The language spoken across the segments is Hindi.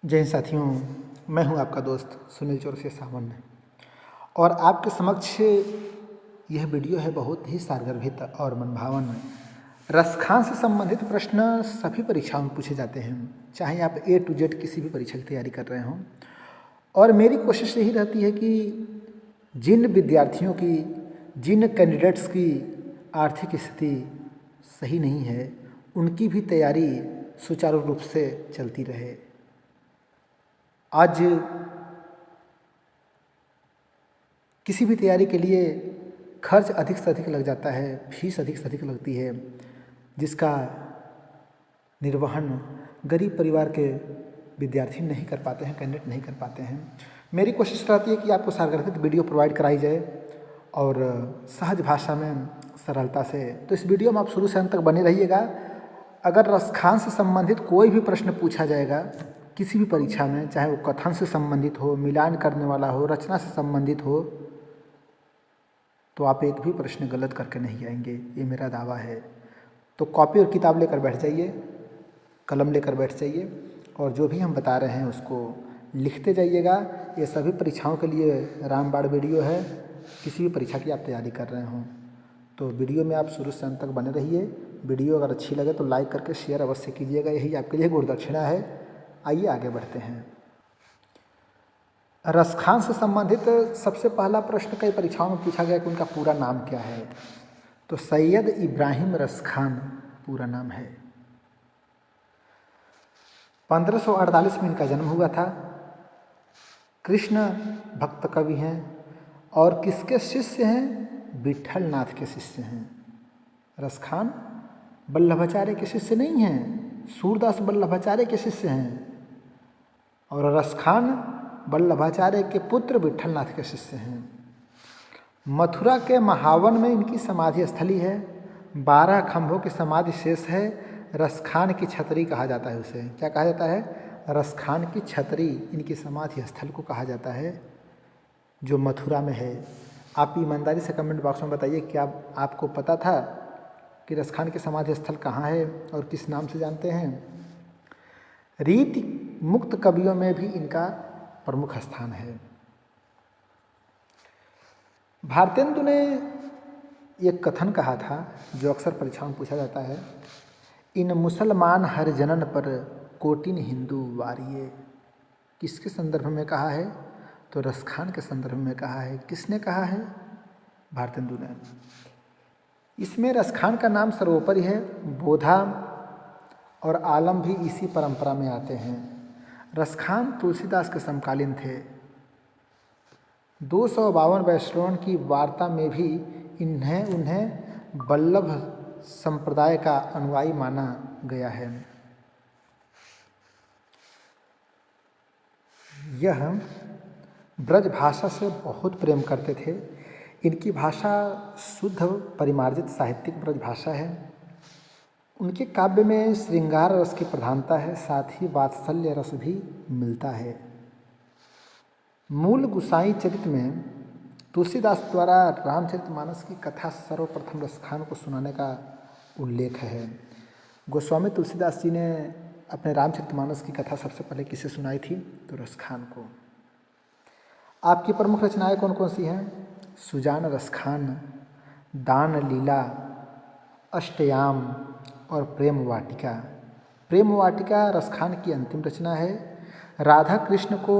जय हिंद साथियों, मैं हूं आपका दोस्त सुनील चौरसिया सावन और आपके समक्ष यह वीडियो है बहुत ही सारगर्भित और मनभावन। रसखान से संबंधित प्रश्न सभी परीक्षाओं में पूछे जाते हैं, चाहे आप A to Z किसी भी परीक्षा की तैयारी कर रहे हों। और मेरी कोशिश यही रहती है कि जिन विद्यार्थियों की, जिन कैंडिडेट्स की आर्थिक स्थिति सही नहीं है, उनकी भी तैयारी सुचारू रूप से चलती रहे। आज किसी भी तैयारी के लिए खर्च अधिक से अधिक लग जाता है, फीस अधिक से अधिक लगती है, जिसका निर्वहन गरीब परिवार के विद्यार्थी नहीं कर पाते हैं, कैंडिडेट नहीं कर पाते हैं। मेरी कोशिश रहती है कि आपको सारगर्भित वीडियो प्रोवाइड कराई जाए और सहज भाषा में, सरलता से। तो इस वीडियो में आप शुरू से अंत तक बने रहिएगा। अगर रसखान से संबंधित कोई भी प्रश्न पूछा जाएगा किसी भी परीक्षा में, चाहे वो कथन से संबंधित हो, मिलान करने वाला हो, रचना से संबंधित हो, तो आप एक भी प्रश्न गलत करके नहीं आएंगे, ये मेरा दावा है। तो कॉपी और किताब लेकर बैठ जाइए, कलम लेकर बैठ जाइए और जो भी हम बता रहे हैं उसको लिखते जाइएगा। ये सभी परीक्षाओं के लिए रामबाण वीडियो है, किसी भी परीक्षा की आप तैयारी कर रहे हों तो वीडियो में आप शुरू से अंत तक बने रहिए। वीडियो अगर अच्छी लगे तो लाइक करके शेयर अवश्य कीजिएगा, यही आपके लिए गुरुदक्षिणा है। आइए आगे बढ़ते हैं। रसखान से संबंधित सबसे पहला प्रश्न कई परीक्षाओं में पूछा गया कि उनका पूरा नाम क्या है। तो सैयद इब्राहिम रसखान पूरा नाम है। 1548 में इनका जन्म हुआ था। कृष्ण भक्त कवि हैं और किसके शिष्य हैं? विठल नाथ के शिष्य हैं। रसखान वल्लभाचार्य के शिष्य नहीं हैं, सूरदास वल्लभाचार्य के शिष्य हैं और रसखान वल्लभाचार्य के पुत्र विठलनाथ के शिष्य हैं। मथुरा के महावन में इनकी समाधि स्थली है। 12 खंभों की समाधि शेष है। रसखान की छतरी कहा जाता है उसे। क्या कहा जाता है? रसखान की छतरी इनकी समाधि स्थल को कहा जाता है, जो मथुरा में है। आप ईमानदारी से कमेंट बॉक्स में बताइए, क्या आपको पता था कि रसखान की समाधि स्थल कहाँ है और किस नाम से जानते हैं? रीति मुक्त कवियों में भी इनका प्रमुख स्थान है। भारतेंदु ने एक कथन कहा था जो अक्सर परीक्षाओं में पूछा जाता है, इन मुसलमान हर जनन पर कोटिन हिंदू वारिये। किसके संदर्भ में कहा है? तो रसखान के संदर्भ में कहा है। किसने कहा है? भारतेंदु ने। इसमें रसखान का नाम सर्वोपरि है। बोधा और आलम भी इसी परंपरा में आते हैं। रसखान तुलसीदास के समकालीन थे। 252 वैष्णवों की वार्ता में भी उन्हें वल्लभ संप्रदाय का अनुयायी माना गया है। यह ब्रज भाषा से बहुत प्रेम करते थे। इनकी भाषा शुद्ध परिमार्जित साहित्यिक ब्रज भाषा है। उनके काव्य में श्रृंगार रस की प्रधानता है, साथ ही वात्सल्य रस भी मिलता है। मूल गोसाई चरित में तुलसीदास द्वारा रामचरितमानस की कथा सर्वप्रथम रसखान को सुनाने का उल्लेख है। गोस्वामी तुलसीदास जी ने अपने रामचरितमानस की कथा सबसे पहले किसे सुनाई थी? तो रसखान को। आपकी प्रमुख रचनाएं कौन कौन सी हैं? सुजान रसखान, दान लीला, अष्टयाम और प्रेम वाटिका। प्रेम वाटिका रसखान की अंतिम रचना है। राधा कृष्ण को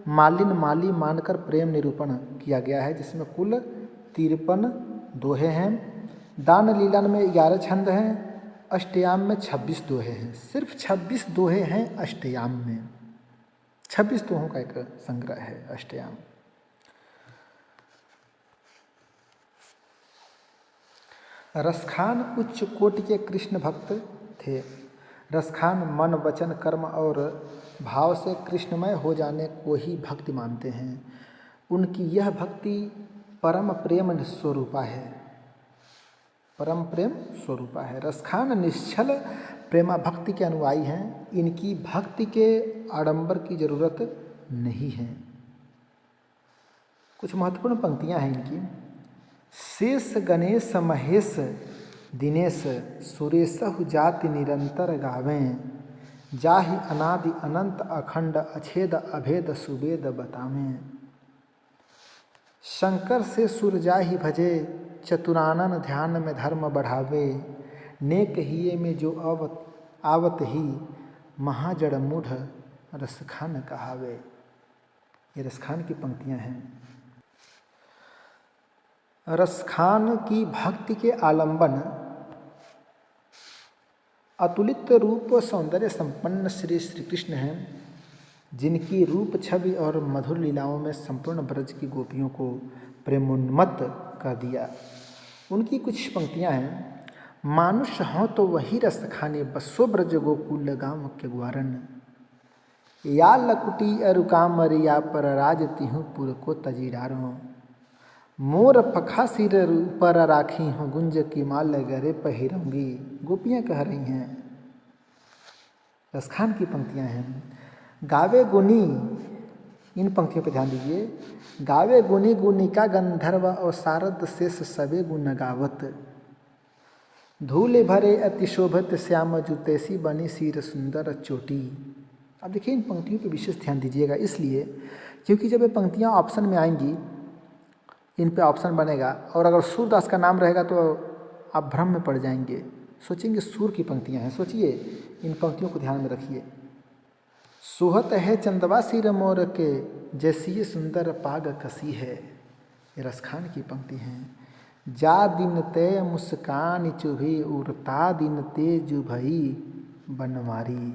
मालिन माली मानकर प्रेम निरूपण किया गया है, जिसमें कुल 53 दोहे हैं। दान लीला में 11 छंद हैं। अष्टयाम में 26 दोहे हैं। सिर्फ 26 दोहे हैं अष्टयाम में। 26 दोहों का एक संग्रह है अष्टयाम। रसखान उच्च कोटि के कृष्ण भक्त थे। रसखान मन, वचन, कर्म और भाव से कृष्णमय हो जाने को ही भक्ति मानते हैं। उनकी यह भक्ति परम प्रेम स्वरूपा है। परम प्रेम स्वरूपा है। रसखान निश्चल प्रेमा भक्ति के अनुयायी हैं। इनकी भक्ति के आडंबर की जरूरत नहीं है। कुछ महत्वपूर्ण पंक्तियां हैं इनकी। शेष गणेश महेश दिनेश सुरेशहु जाति निरंतर गावें, जाहि अनादि अनंत अखंड अछेद अभेद सुवेद बतावें। शंकर से सुर जाहि भजे चतुरानन ध्यान में धर्म बढ़ावे। नेक हिये में जो आवत ही महाजड़ मूढ़ रसखान कहावे। ये रसखान की पंक्तियां हैं। रसखान की भक्ति के आलंबन अतुलित रूप सौंदर्य संपन्न श्री श्री कृष्ण हैं, जिनकी रूप छवि और मधुर लीलाओं में संपूर्ण ब्रज की गोपियों को प्रेमोन्मत्त कर दिया। उनकी कुछ पंक्तियां हैं। मानुष हों तो वही रस खाने, बसो ब्रज गोकुल गाँव के ग्वारन। या लकुटी अरुकाम रिया पर राज तिहु पुर को तजीरारों। मोर पखा सिर पर राखी हूँ, गुंज की माल गरे पहिरूंगी। गोपियाँ कह रही हैं। रसखान की पंक्तियाँ हैं। गावे गुनी, इन पंक्तियों पर ध्यान दीजिए। गावे गुनी गुनिका गंधर्व और शारद शेष सबे गुण गावत। धूले भरे अति शोभित श्याम जुतेसी बनी सिर सुंदर चोटी। अब देखिए इन पंक्तियों पर विशेष ध्यान दीजिएगा, इसलिए क्योंकि जब ये पंक्तियाँ ऑप्शन में आएंगी, इन पे ऑप्शन बनेगा और अगर सूरदास का नाम रहेगा तो आप भ्रम में पड़ जाएंगे, सोचेंगे सूर की पंक्तियां हैं। सोचिए, इन पंक्तियों को ध्यान में रखिए। सोहत है चंदवा सिर मोर के, जैसी ये सुंदर पाग कसी है। ये रसखान की पंक्ति हैं। जा दिन ते मुस्कान चुभी, उड़ता दिन ते जुभई बनवारी।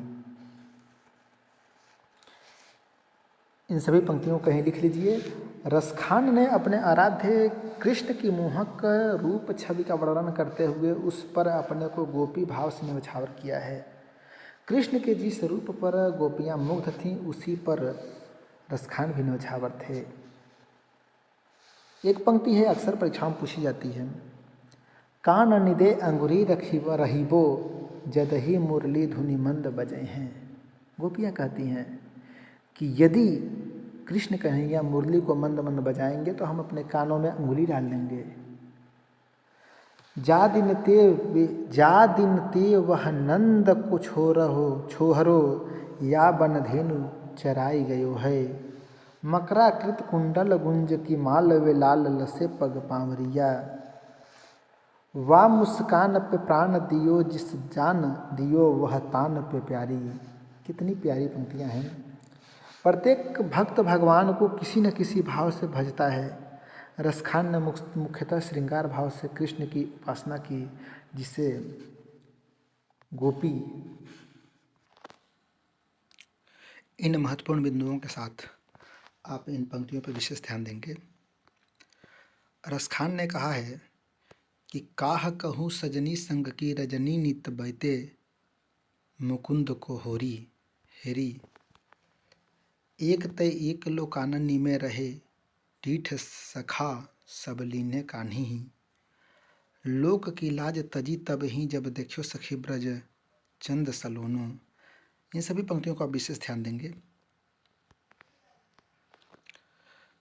इन सभी पंक्तियों को कहीं लिख लीजिए। रसखान ने अपने आराध्य कृष्ण की मोहक रूप छवि का वर्णन करते हुए उस पर अपने को गोपी भाव से न्यौछावर किया है। कृष्ण के जिस रूप पर गोपियाँ मुग्ध थीं, उसी पर रसखान भी न्यौछावर थे। एक पंक्ति है, अक्सर परीक्षाओं में पूछी जाती है। कान निदे अंगुरी रहीबो, जदही मुरली धुनि मंद बजे हैं। गोपियाँ कहती हैं कि यदि कृष्ण कन्हैया मुरली को मंद मंद बजाएंगे तो हम अपने कानों में अंगुली डाल लेंगे। जा दिन ते वह नंद को छोहरो, या बनधेनु चराई गयो है। मकराकृत कुंडल गुंज की माल वे लाल लसे पग पावरिया। वा मुस्कान पे प्राण दियो, जिस जान दियो वह तान पे प्यारी। कितनी प्यारी पंक्तियां हैं। प्रत्येक भक्त भगवान को किसी न किसी भाव से भजता है। रसखान ने मुख्यतः श्रृंगार भाव से कृष्ण की उपासना की, जिसे गोपी इन महत्वपूर्ण बिंदुओं के साथ आप इन पंक्तियों पर विशेष ध्यान देंगे। रसखान ने कहा है कि काह कहूँ सजनी संग की, रजनी नित बैते मुकुंद को होरी हेरी। एक तय एक लोकाननी में रहे, डीठ सखा सब लीने कान्ही ही। लोक की लाज तजी तब ही, जब देखियो सखी ब्रज चंद सलोनो। इन सभी पंक्तियों का विशेष ध्यान देंगे।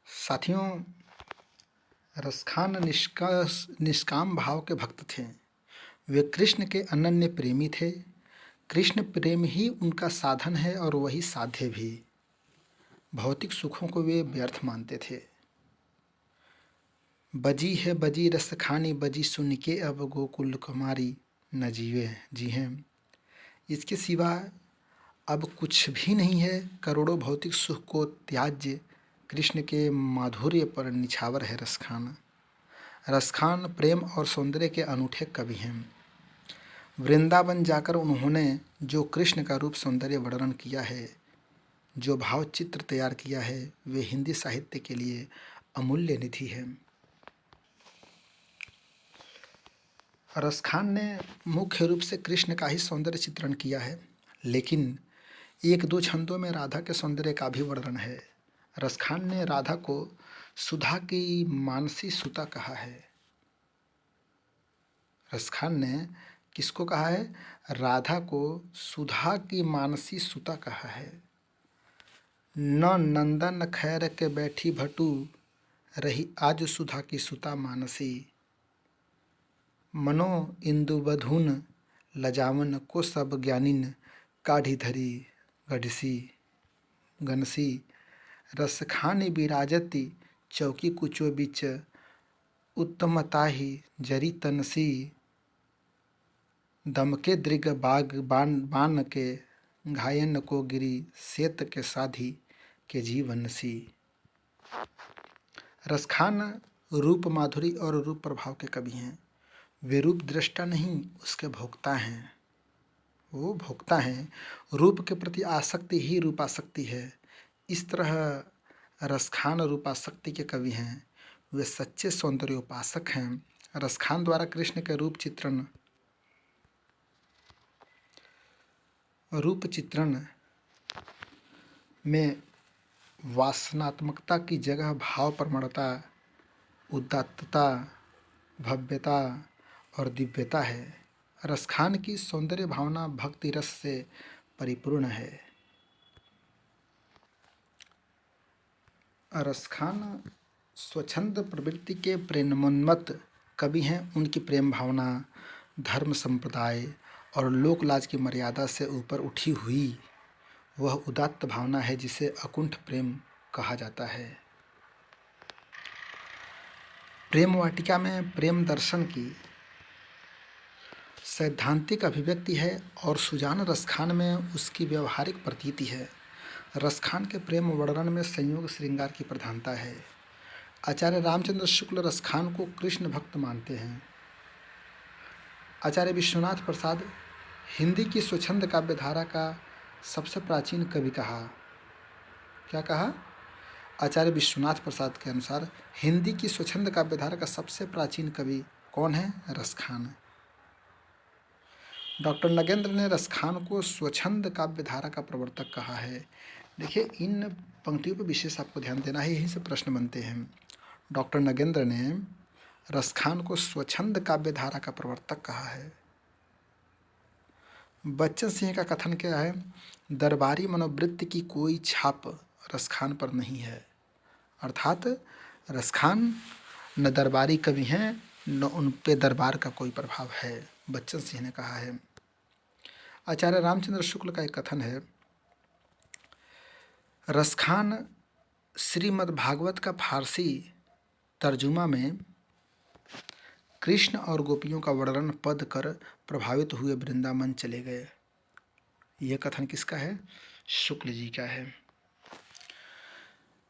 साथियों, रसखान निष्काम भाव के भक्त थे। वे कृष्ण के अनन्य प्रेमी थे। कृष्ण प्रेम ही उनका साधन है और वही साध्य भी। भौतिक सुखों को वे व्यर्थ मानते थे। बजी है बजी रस खानी, बजी सुन के अब गोकुल कुमारी न जीवे जी हैं। इसके सिवा अब कुछ भी नहीं है। करोड़ों भौतिक सुख को त्याज्य कृष्ण के माधुर्य पर निछावर है रसखान। रसखान प्रेम और सौंदर्य के अनूठे कवि हैं। वृंदावन जाकर उन्होंने जो कृष्ण का रूप सौंदर्य वर्णन किया है, जो भाव चित्र तैयार किया है, वे हिंदी साहित्य के लिए अमूल्य निधि है। रसखान ने मुख्य रूप से कृष्ण का ही सौंदर्य चित्रण किया है, लेकिन एक दो छंदों में राधा के सौंदर्य का भी वर्णन है। रसखान ने राधा को सुधा की मानसी सुता कहा है। रसखान ने किसको कहा है? राधा को सुधा की मानसी सुता कहा है। न नंदन खैर के बैठी भटू, रही आज सुधा की सुता मानसी। मनो इंदु बधून लजावन को सब ज्ञानिन, काढ़ी धरी गढ़सी गनसी रस खाने बिराजती चौकी कुचो बिच उत्तमताही जरी तनसी दमके दृग बाग बान के घायन को गिरी सेत के साधी के जीवनसी। रसखान रूप माधुरी और रूप प्रभाव के कवि हैं। वे रूप दृष्टा नहीं, उसके भोक्ता हैं। वो भोक्ता हैं। रूप के प्रति आसक्ति ही रूपासक्ति है। इस तरह रसखान रूपासक्ति के कवि हैं। वे सच्चे सौंदर्य उपासक हैं। रसखान द्वारा कृष्ण के रूप चित्रण में वासनात्मकता की जगह भाव प्रवणता, उदात्तता, भव्यता और दिव्यता है। रसखान की सौंदर्य भावना भक्ति रस से परिपूर्ण है। रसखान स्वच्छंद प्रवृत्ति के प्रेमोन्मत्त कवि हैं। उनकी प्रेम भावना धर्म संप्रदाय और लोकलाज की मर्यादा से ऊपर उठी हुई वह उदात्त भावना है जिसे अकुंठ प्रेम कहा जाता है। प्रेम वाटिका में प्रेम दर्शन की सैद्धांतिक अभिव्यक्ति है और सुजान रसखान में उसकी व्यवहारिक प्रतीति है। रसखान के प्रेम वर्णन में संयोग श्रृंगार की प्रधानता है। आचार्य रामचंद्र शुक्ल रसखान को कृष्ण भक्त मानते हैं। आचार्य विश्वनाथ प्रसाद हिंदी की स्वच्छंद काव्यधारा का सबसे प्राचीन कवि कहा। क्या कहा? आचार्य विश्वनाथ प्रसाद के अनुसार हिंदी की स्वच्छंद काव्यधारा का सबसे प्राचीन कवि कौन है? रसखान। डॉक्टर नगेंद्र ने रसखान को स्वच्छंद काव्यधारा का प्रवर्तक कहा है। देखिए, इन पंक्तियों पर विशेष आपको ध्यान देना है, यहीं से प्रश्न बनते हैं। डॉक्टर नगेंद्र ने रसखान को स्वच्छंद काव्यधारा का प्रवर्तक कहा है। बच्चन सिंह का कथन क्या है? दरबारी मनोवृत्ति की कोई छाप रसखान पर नहीं है। अर्थात रसखान न दरबारी कवि हैं न उन पे दरबार का कोई प्रभाव है, बच्चन सिंह ने कहा है। आचार्य रामचंद्र शुक्ल का एक कथन है, रसखान श्रीमद् भागवत का फारसी तर्जुमा में कृष्ण और गोपियों का वर्णन पद कर प्रभावित हुए वृंदावन चले गए। यह कथन किसका है? शुक्ल जी का है।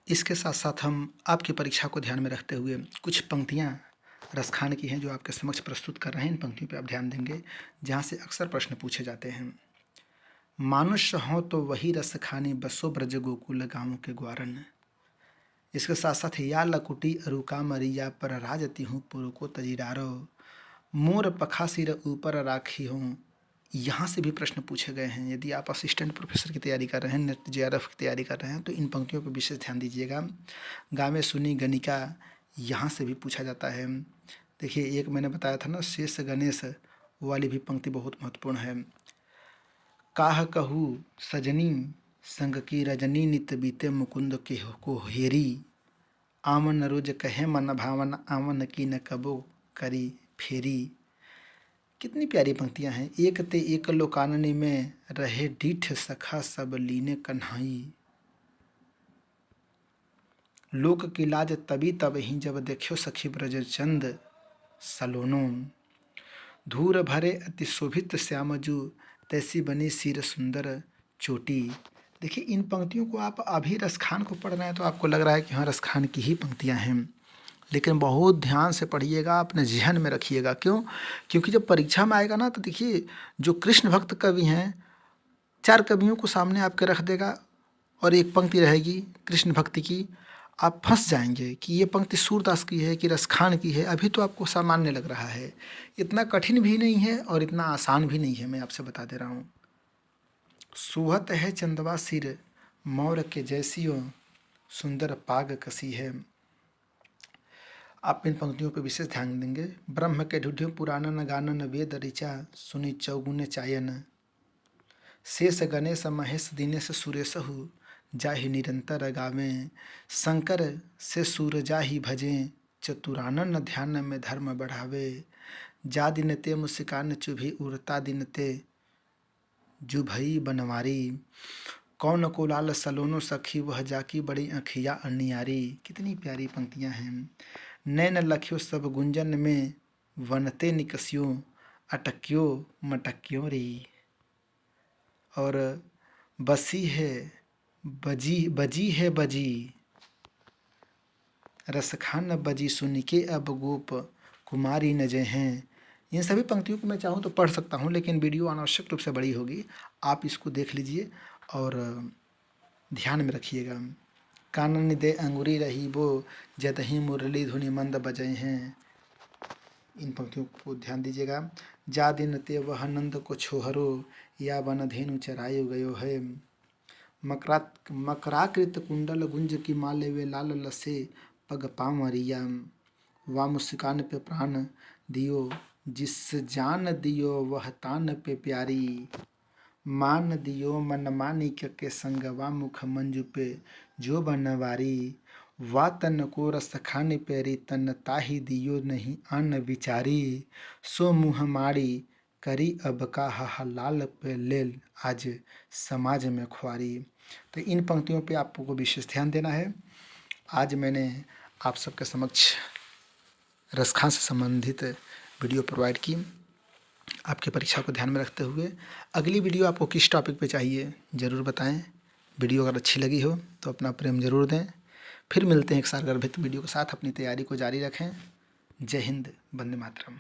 इसके साथ साथ हम आपकी परीक्षा को ध्यान में रखते हुए कुछ पंक्तियां रसखान की हैं जो आपके समक्ष प्रस्तुत कर रहे हैं। इन पंक्तियों पर आप ध्यान देंगे जहाँ से अक्सर प्रश्न पूछे जाते हैं। मानुष हो तो वही रस खानी बसो ब्रज गोकुल गाँव के ग्वारन। इसके साथ साथ या लकुटी अरुका मरिया पर राजती हूँ पुर को तजीरारो मोर पखा सिर ऊपर राखी हूँ। यहाँ से भी प्रश्न पूछे गए हैं। यदि आप असिस्टेंट प्रोफेसर की तैयारी कर रहे हैं, नेट जेआरएफ की तैयारी कर रहे हैं, तो इन पंक्तियों पर विशेष ध्यान दीजिएगा। गावे सुनी गणिका, यहाँ से भी पूछा जाता है। देखिए, एक मैंने बताया था ना, शेष गणेश वाली भी पंक्ति बहुत महत्वपूर्ण है। काह कहू सजनी संग की रजनी नित बीते मुकुंद के को हेरी आमन रोज कहे मन भावन आमन की न कबो करी फेरी। कितनी प्यारी पंक्तियां हैं। एक ते एक लोकाननी में रहे डीठ सखा सब लीने कन्हाई। लोक की लाज तभी तब ही जब देखो सखी ब्रज चंद सलोनो। धूर भरे अति शोभित श्यामजू तैसी बनी सिर सुंदर चोटी। देखिए, इन पंक्तियों को आप अभी रसखान को पढ़ रहे हैं तो आपको लग रहा है कि हाँ रसखान की ही पंक्तियां हैं, लेकिन बहुत ध्यान से पढ़िएगा, अपने जहन में रखिएगा। क्यों? क्योंकि जब परीक्षा में आएगा ना तो देखिए, जो कृष्ण भक्त कवि हैं 4 कवियों को सामने आपके रख देगा और एक पंक्ति रहेगी कृष्ण भक्ति की, आप फंस जाएंगे कि ये पंक्ति सूरदास की है कि रसखान की है। अभी तो आपको सामान्य लग रहा है। इतना कठिन भी नहीं है और इतना आसान भी नहीं है, मैं आपसे बता दे रहा हूँ। सुहत है चंदवा सिर मोर के जैसियों सुंदर पाग कसी है। आप इन पंक्तियों पर विशेष ध्यान देंगे। ब्रह्म के ढूढ़ पुराणन गानन वेद ऋचा सुनि चौगुन चायन। शेष गणेश महेश दिनेश सुरेशहु जाहि निरंतर गावे। शंकर से सूर जाहि भजें चतुरानन ध्यान में धर्म बढ़ावे। जा दिन ते मुस्कान चुभी उड़ता दिन ते जुभई बनवारी, कौन को लाल सलोनो सखी वह जाकी बड़ी अखिया अनियारी। कितनी प्यारी पंक्तियां हैं। नैन लखियो सब गुंजन में, वनते निकसियो अटक्यो मटक्यो री। और बसी है बजी, बजी है बजी, रसखान बजी सुन के अब गोप कुमारी न जय हैं। इन सभी पंक्तियों को मैं चाहूँ तो पढ़ सकता हूँ, लेकिन वीडियो अनावश्यक रूप से बड़ी होगी। आप इसको देख लीजिए और ध्यान में रखिएगा। कानन दे अंगुरी रही वो, जदही मुरली धुनि मंद बजे हैं। इन पंक्तियों को ध्यान दीजिएगा। जा दिन ते वह नंद को छोहरो, या वन धेनु चरायो गयो है। मकराकृत कुंडल गुंज की माले वे लाल लसे पग पामरिया। वा मुस्कान पे प्राण दियो, जिस जान दियो वह तान पे प्यारी। मान दियो मन मानिक के संग, वा मुख मंजू पे जो बनवारी। वा तन को रस खाने पेरी, तन ताही दियो नहीं अन विचारी। सो मुँह माड़ी करी अब का हा लाल पे लेल, आज समाज में खुआरी। तो इन पंक्तियों पे आपको विशेष ध्यान देना है। आज मैंने आप सबके समक्ष रसखान से संबंधित वीडियो प्रोवाइड की, आपकी परीक्षा को ध्यान में रखते हुए। अगली वीडियो आपको किस टॉपिक पे चाहिए ज़रूर बताएं। वीडियो अगर अच्छी लगी हो तो अपना प्रेम ज़रूर दें। फिर मिलते हैं एक सारगर्भित वीडियो के साथ। अपनी तैयारी को जारी रखें। जय हिंद, वंदे मातरम।